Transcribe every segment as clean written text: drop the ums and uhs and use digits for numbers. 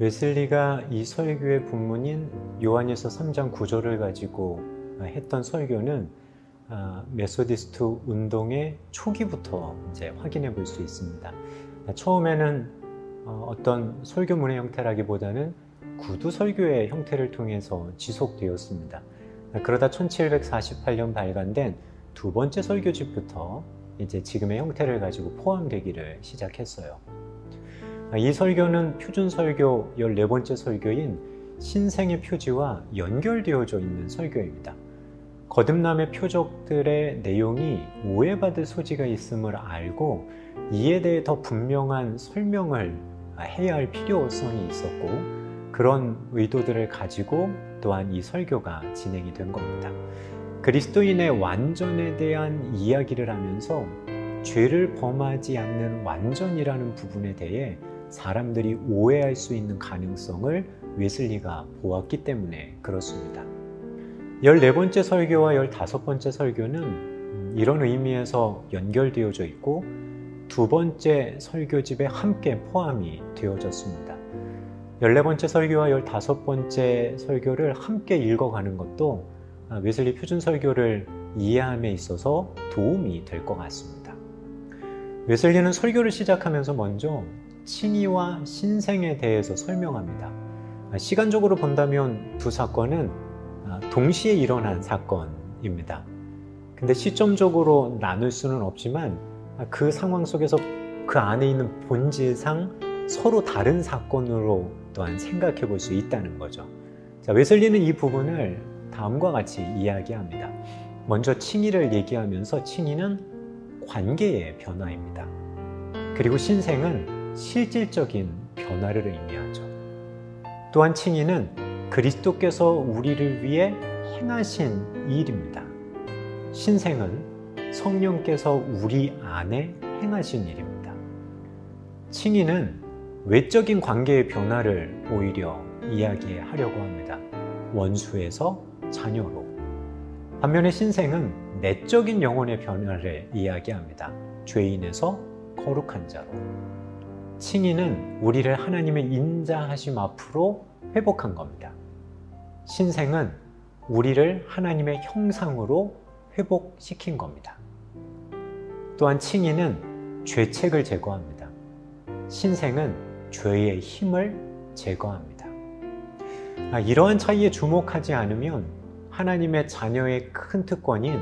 웨슬리가 이 설교의 본문인 요한일서 3장 9절을 가지고 했던 설교는 메소디스트 운동의 초기부터 이제 확인해 볼 수 있습니다. 처음에는 어떤 설교문의 형태라기보다는 구두 설교의 형태를 통해서 지속되었습니다. 그러다 1748년 발간된 두 번째 설교집부터 이제 지금의 형태를 가지고 포함되기를 시작했어요. 이 설교는 표준 설교 14번째 설교인 신생의 표지와 연결되어져 있는 설교입니다. 거듭남의 표적들의 내용이 오해받을 소지가 있음을 알고 이에 대해 더 분명한 설명을 해야 할 필요성이 있었고, 그런 의도들을 가지고 또한 이 설교가 진행이 된 겁니다. 그리스도인의 완전에 대한 이야기를 하면서 죄를 범하지 않는 완전이라는 부분에 대해 사람들이 오해할 수 있는 가능성을 웨슬리가 보았기 때문에 그렇습니다. 14번째 설교와 15번째 설교는 이런 의미에서 연결되어져 있고 두 번째 설교집에 함께 포함이 되어졌습니다. 14번째 설교와 15번째 설교를 함께 읽어가는 것도 웨슬리 표준 설교를 이해함에 있어서 도움이 될 것 같습니다. 웨슬리는 설교를 시작하면서 먼저 칭의와 신생에 대해서 설명합니다. 시간적으로 본다면 두 사건은 동시에 일어난 사건입니다. 근데 시점적으로 나눌 수는 없지만 그 상황 속에서 그 안에 있는 본질상 서로 다른 사건으로 또한 생각해 볼 수 있다는 거죠. 자, 웨슬리는 이 부분을 다음과 같이 이야기합니다. 먼저 칭의를 얘기하면서 칭의는 관계의 변화입니다. 그리고 신생은 실질적인 변화를 의미하죠. 또한 칭의는 그리스도께서 우리를 위해 행하신 일입니다. 신생은 성령께서 우리 안에 행하신 일입니다. 칭의는 외적인 관계의 변화를 오히려 이야기하려고 합니다. 원수에서 자녀로. 반면에 신생은 내적인 영혼의 변화를 이야기합니다. 죄인에서 거룩한 자로. 칭의는 우리를 하나님의 인자하심 앞으로 회복한 겁니다. 신생은 우리를 하나님의 형상으로 회복시킨 겁니다. 또한 칭의는 죄책을 제거합니다. 신생은 죄의 힘을 제거합니다. 이러한 차이에 주목하지 않으면 하나님의 자녀의 큰 특권인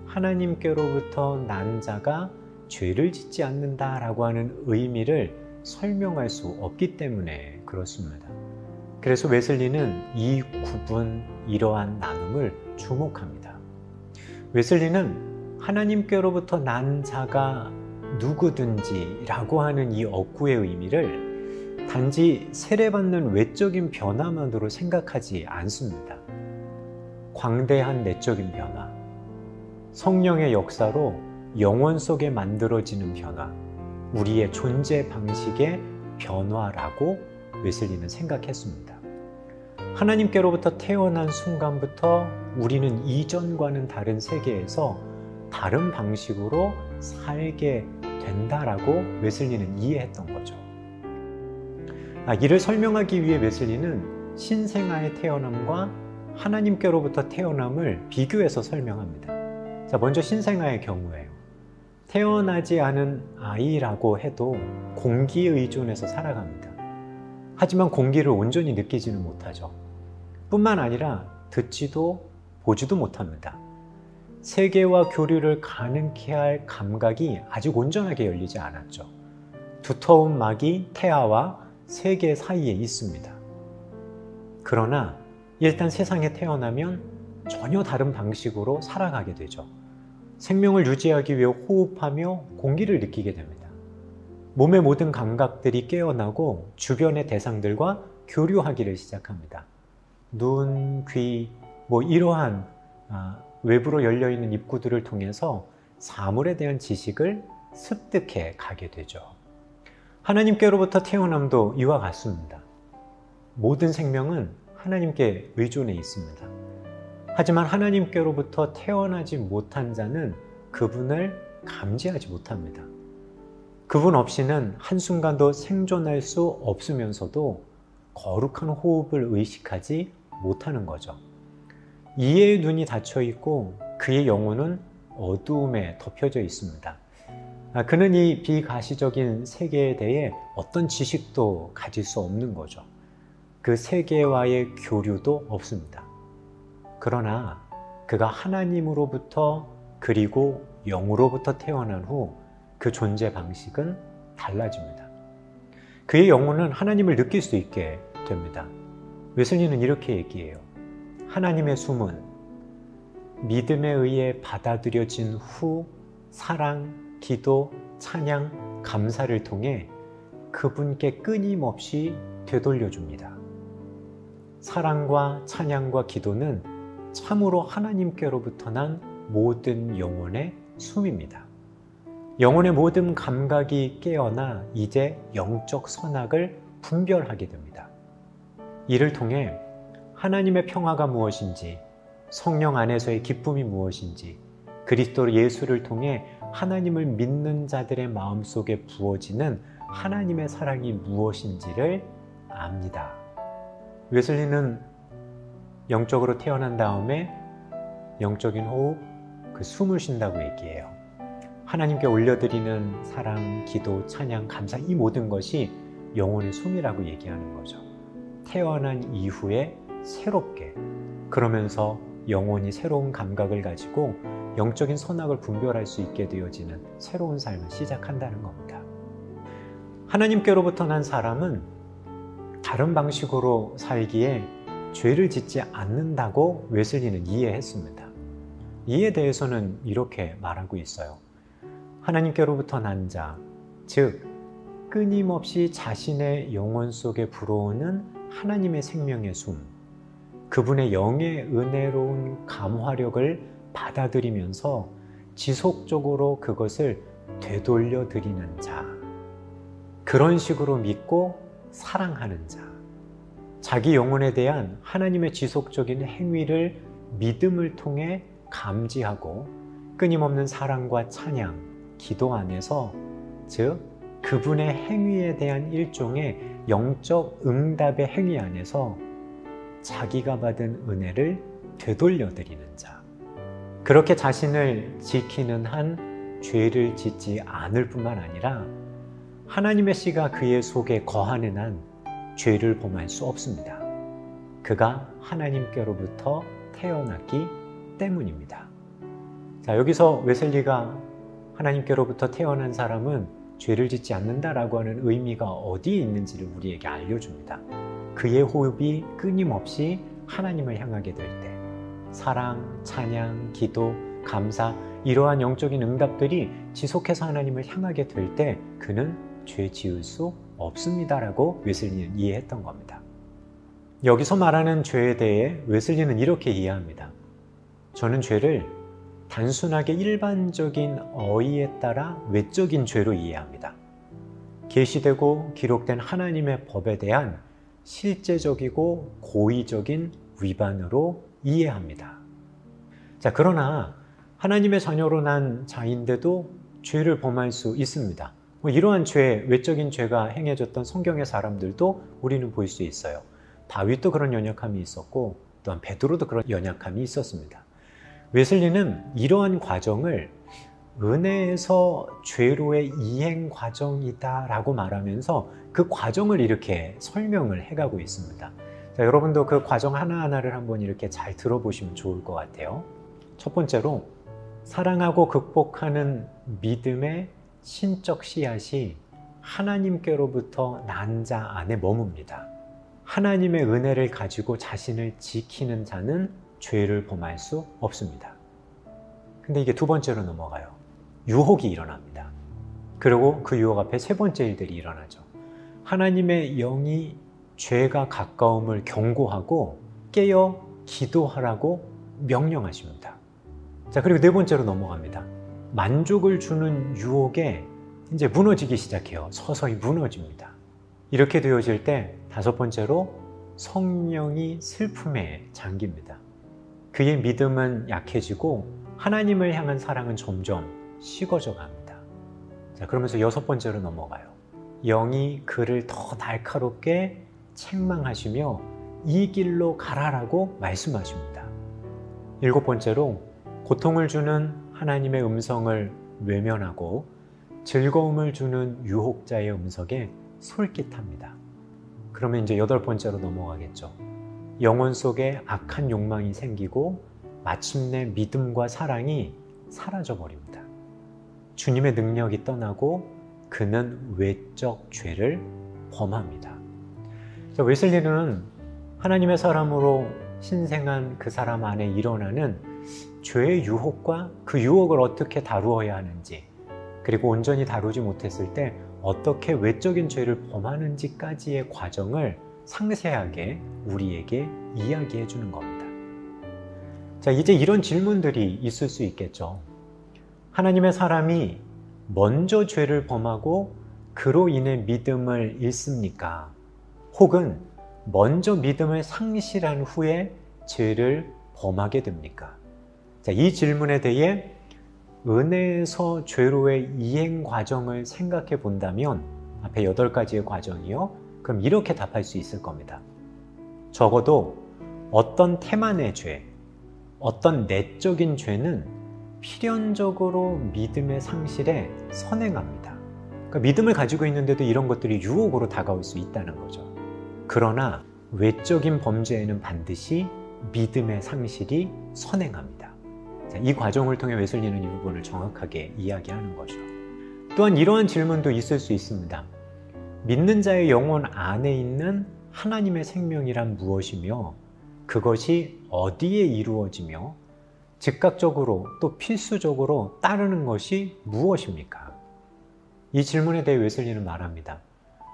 하나님께로부터 난 자가 죄를 짓지 않는다라고 하는 의미를 설명할 수 없기 때문에 그렇습니다. 그래서 웨슬리는 이 구분, 이러한 나눔을 주목합니다. 웨슬리는 하나님께로부터 난 자가 누구든지 라고 하는 이 어구의 의미를 단지 세례받는 외적인 변화만으로 생각하지 않습니다. 광대한 내적인 변화, 성령의 역사로 영혼 속에 만들어지는 변화, 우리의 존재 방식의 변화라고 웨슬리는 생각했습니다. 하나님께로부터 태어난 순간부터 우리는 이전과는 다른 세계에서 다른 방식으로 살게 된다라고 웨슬리는 이해했던 거죠. 이를 설명하기 위해 웨슬리는 신생아의 태어남과 하나님께로부터 태어남을 비교해서 설명합니다. 자, 먼저 신생아의 경우에요. 태어나지 않은 아이라고 해도 공기에 의존해서 살아갑니다. 하지만 공기를 온전히 느끼지는 못하죠. 뿐만 아니라 듣지도 보지도 못합니다. 세계와 교류를 가능케 할 감각이 아직 온전하게 열리지 않았죠. 두터운 막이 태아와 세계 사이에 있습니다. 그러나 일단 세상에 태어나면 전혀 다른 방식으로 살아가게 되죠. 생명을 유지하기 위해 호흡하며 공기를 느끼게 됩니다. 몸의 모든 감각들이 깨어나고 주변의 대상들과 교류하기를 시작합니다. 눈, 귀, 이러한 외부로 열려있는 입구들을 통해서 사물에 대한 지식을 습득해 가게 되죠. 하나님께로부터 태어남도 이와 같습니다. 모든 생명은 하나님께 의존해 있습니다. 하지만 하나님께로부터 태어나지 못한 자는 그분을 감지하지 못합니다. 그분 없이는 한순간도 생존할 수 없으면서도 거룩한 호흡을 의식하지 못하는 거죠. 이해의 눈이 닫혀 있고 그의 영혼은 어두움에 덮여져 있습니다. 그는 이 비가시적인 세계에 대해 어떤 지식도 가질 수 없는 거죠. 그 세계와의 교류도 없습니다. 그러나 그가 하나님으로부터 그리고 영으로부터 태어난 후 그 존재 방식은 달라집니다. 그의 영혼은 하나님을 느낄 수 있게 됩니다. 웨슬리는 이렇게 얘기해요. 하나님의 숨은 믿음에 의해 받아들여진 후 사랑, 기도, 찬양, 감사를 통해 그분께 끊임없이 되돌려줍니다. 사랑과 찬양과 기도는 참으로 하나님께로부터 난 모든 영혼의 숨입니다. 영혼의 모든 감각이 깨어나 이제 영적 선악을 분별하게 됩니다. 이를 통해 하나님의 평화가 무엇인지, 성령 안에서의 기쁨이 무엇인지, 그리스도 예수를 통해 하나님을 믿는 자들의 마음속에 부어지는 하나님의 사랑이 무엇인지를 압니다. 웨슬리는 영적으로 태어난 다음에 영적인 호흡, 그 숨을 쉰다고 얘기해요. 하나님께 올려드리는 사랑, 기도, 찬양, 감사 이 모든 것이 영혼의 숨이라고 얘기하는 거죠. 태어난 이후에 새롭게, 그러면서 영혼이 새로운 감각을 가지고 영적인 선악을 분별할 수 있게 되어지는 새로운 삶을 시작한다는 겁니다. 하나님께로부터 난 사람은 다른 방식으로 살기에 죄를 짓지 않는다고 웨슬리는 이해했습니다. 이에 대해서는 이렇게 말하고 있어요. 하나님께로부터 난 자, 즉 끊임없이 자신의 영혼 속에 불어오는 하나님의 생명의 숨, 그분의 영의 은혜로운 감화력을 받아들이면서 지속적으로 그것을 되돌려 드리는 자, 그런 식으로 믿고 사랑하는 자, 자기 영혼에 대한 하나님의 지속적인 행위를 믿음을 통해 감지하고 끊임없는 사랑과 찬양, 기도 안에서, 즉 그분의 행위에 대한 일종의 영적 응답의 행위 안에서 자기가 받은 은혜를 되돌려 드리는 자, 그렇게 자신을 지키는 한 죄를 짓지 않을 뿐만 아니라 하나님의 씨가 그의 속에 거하는 한 죄를 범할 수 없습니다. 그가 하나님께로부터 태어났기 때문입니다. 자, 여기서 웨슬리가 하나님께로부터 태어난 사람은 죄를 짓지 않는다라고 하는 의미가 어디에 있는지를 우리에게 알려줍니다. 그의 호흡이 끊임없이 하나님을 향하게 될 때, 사랑, 찬양, 기도, 감사, 이러한 영적인 응답들이 지속해서 하나님을 향하게 될 때 그는 죄 지을 수 없습니다라고 웨슬리는 이해했던 겁니다. 여기서 말하는 죄에 대해 웨슬리는 이렇게 이해합니다. 저는 죄를 단순하게 일반적인 어휘에 따라 외적인 죄로 이해합니다. 계시되고 기록된 하나님의 법에 대한 실제적이고 고의적인 위반으로 이해합니다. 자, 그러나 하나님의 자녀로 난 자인데도 죄를 범할 수 있습니다. 이러한 죄, 외적인 죄가 행해졌던 성경의 사람들도 우리는 볼 수 있어요. 다윗도 그런 연약함이 있었고 또한 베드로도 그런 연약함이 있었습니다. 웨슬리는 이러한 과정을 은혜에서 죄로의 이행 과정이다라고 말하면서 그 과정을 이렇게 설명을 해가고 있습니다. 자, 여러분도 그 과정 하나하나를 한번 이렇게 잘 들어보시면 좋을 것 같아요. 첫 번째로, 사랑하고 극복하는 믿음의 신적 씨앗이 하나님께로부터 난 자 안에 머뭅니다. 하나님의 은혜를 가지고 자신을 지키는 자는 죄를 범할 수 없습니다. 근데 이게 두 번째로 넘어가요. 유혹이 일어납니다. 그리고 그 유혹 앞에 세 번째 일들이 일어나죠. 하나님의 영이 죄가 가까움을 경고하고 깨어 기도하라고 명령하십니다. 자, 그리고 네 번째로 넘어갑니다. 만족을 주는 유혹에 이제 무너지기 시작해요. 서서히 무너집니다. 이렇게 되어질 때 다섯 번째로 성령이 슬픔에 잠깁니다. 그의 믿음은 약해지고 하나님을 향한 사랑은 점점 식어져 갑니다. 자, 그러면서 여섯 번째로 넘어가요. 영이 그를 더 날카롭게 책망하시며 이 길로 가라라고 말씀하십니다. 7번째로 고통을 주는 하나님의 음성을 외면하고 즐거움을 주는 유혹자의 음성에 솔깃합니다. 그러면 이제 8번째로 넘어가겠죠. 영혼 속에 악한 욕망이 생기고 마침내 믿음과 사랑이 사라져 버립니다. 주님의 능력이 떠나고 그는 외적 죄를 범합니다. 웨슬리는 하나님의 사람으로 신생한 그 사람 안에 일어나는 죄의 유혹과 그 유혹을 어떻게 다루어야 하는지, 그리고 온전히 다루지 못했을 때 어떻게 외적인 죄를 범하는지까지의 과정을 상세하게 우리에게 이야기해 주는 겁니다. 자, 이제 이런 질문들이 있을 수 있겠죠. 하나님의 사람이 먼저 죄를 범하고 그로 인해 믿음을 잃습니까? 혹은 먼저 믿음을 상실한 후에 죄를 범하게 됩니까? 자, 이 질문에 대해 은혜에서 죄로의 이행 과정을 생각해 본다면 앞에 8가지의 과정이요. 그럼 이렇게 답할 수 있을 겁니다. 적어도 어떤 태만의 죄, 어떤 내적인 죄는 필연적으로 믿음의 상실에 선행합니다. 그러니까 믿음을 가지고 있는데도 이런 것들이 유혹으로 다가올 수 있다는 거죠. 그러나 외적인 범죄에는 반드시 믿음의 상실이 선행합니다. 자, 이 과정을 통해 웨슬리는 이 부분을 정확하게 이야기하는 거죠. 또한 이러한 질문도 있을 수 있습니다. 믿는 자의 영혼 안에 있는 하나님의 생명이란 무엇이며 그것이 어디에 이루어지며 즉각적으로 또 필수적으로 따르는 것이 무엇입니까? 이 질문에 대해 웨슬리는 말합니다.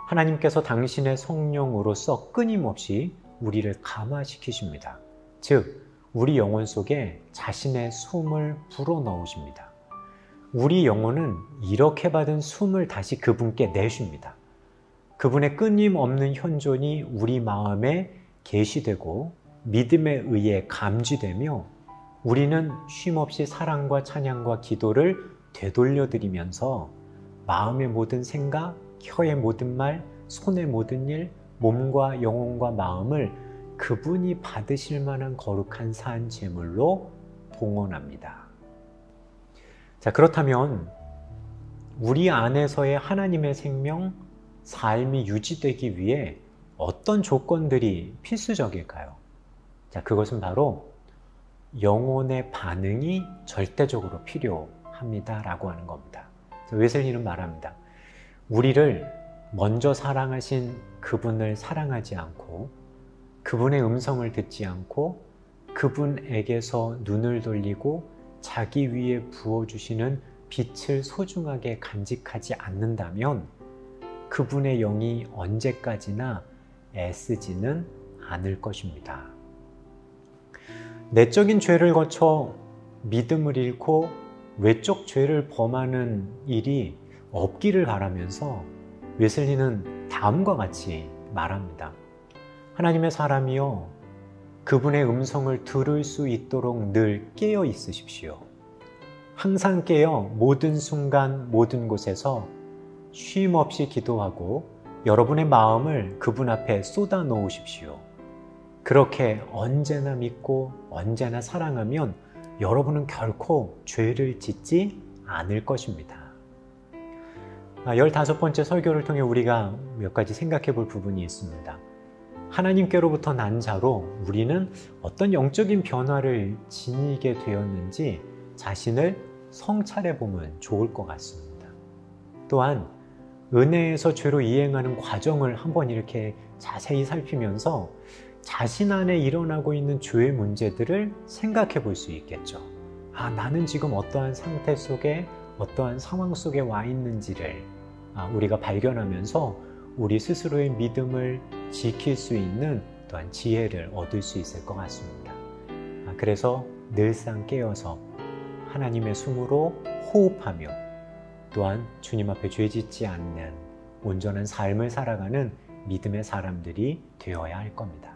하나님께서 당신의 성령으로서 끊임없이 우리를 감화시키십니다. 즉, 우리 영혼 속에 자신의 숨을 불어넣으십니다. 우리 영혼은 이렇게 받은 숨을 다시 그분께 내쉽니다. 그분의 끊임없는 현존이 우리 마음에 계시되고 믿음에 의해 감지되며 우리는 쉼없이 사랑과 찬양과 기도를 되돌려드리면서 마음의 모든 생각, 혀의 모든 말, 손의 모든 일, 몸과 영혼과 마음을 그분이 받으실 만한 거룩한 산 제물로 봉헌합니다. 자, 그렇다면 우리 안에서의 하나님의 생명, 삶이 유지되기 위해 어떤 조건들이 필수적일까요? 자, 그것은 바로 영혼의 반응이 절대적으로 필요합니다라고 하는 겁니다. 웨슬리는 말합니다. 우리를 먼저 사랑하신 그분을 사랑하지 않고 그분의 음성을 듣지 않고 그분에게서 눈을 돌리고 자기 위에 부어주시는 빛을 소중하게 간직하지 않는다면 그분의 영이 언제까지나 애쓰지는 않을 것입니다. 내적인 죄를 거쳐 믿음을 잃고 외적 죄를 범하는 일이 없기를 바라면서 웨슬리는 다음과 같이 말합니다. 하나님의 사람이여, 그분의 음성을 들을 수 있도록 늘 깨어 있으십시오. 항상 깨어 모든 순간 모든 곳에서 쉼 없이 기도하고 여러분의 마음을 그분 앞에 쏟아 놓으십시오. 그렇게 언제나 믿고 언제나 사랑하면 여러분은 결코 죄를 짓지 않을 것입니다. 15번째 설교를 통해 우리가 몇 가지 생각해 볼 부분이 있습니다. 하나님께로부터 난 자로 우리는 어떤 영적인 변화를 지니게 되었는지 자신을 성찰해 보면 좋을 것 같습니다. 또한 은혜에서 죄로 이행하는 과정을 한번 이렇게 자세히 살피면서 자신 안에 일어나고 있는 죄의 문제들을 생각해 볼 수 있겠죠. 나는 지금 어떠한 상태 속에 어떠한 상황 속에 와 있는지를 우리가 발견하면서 우리 스스로의 믿음을 지킬 수 있는 또한 지혜를 얻을 수 있을 것 같습니다. 그래서 늘상 깨어서 하나님의 숨으로 호흡하며 또한 주님 앞에 죄짓지 않는 온전한 삶을 살아가는 믿음의 사람들이 되어야 할 겁니다.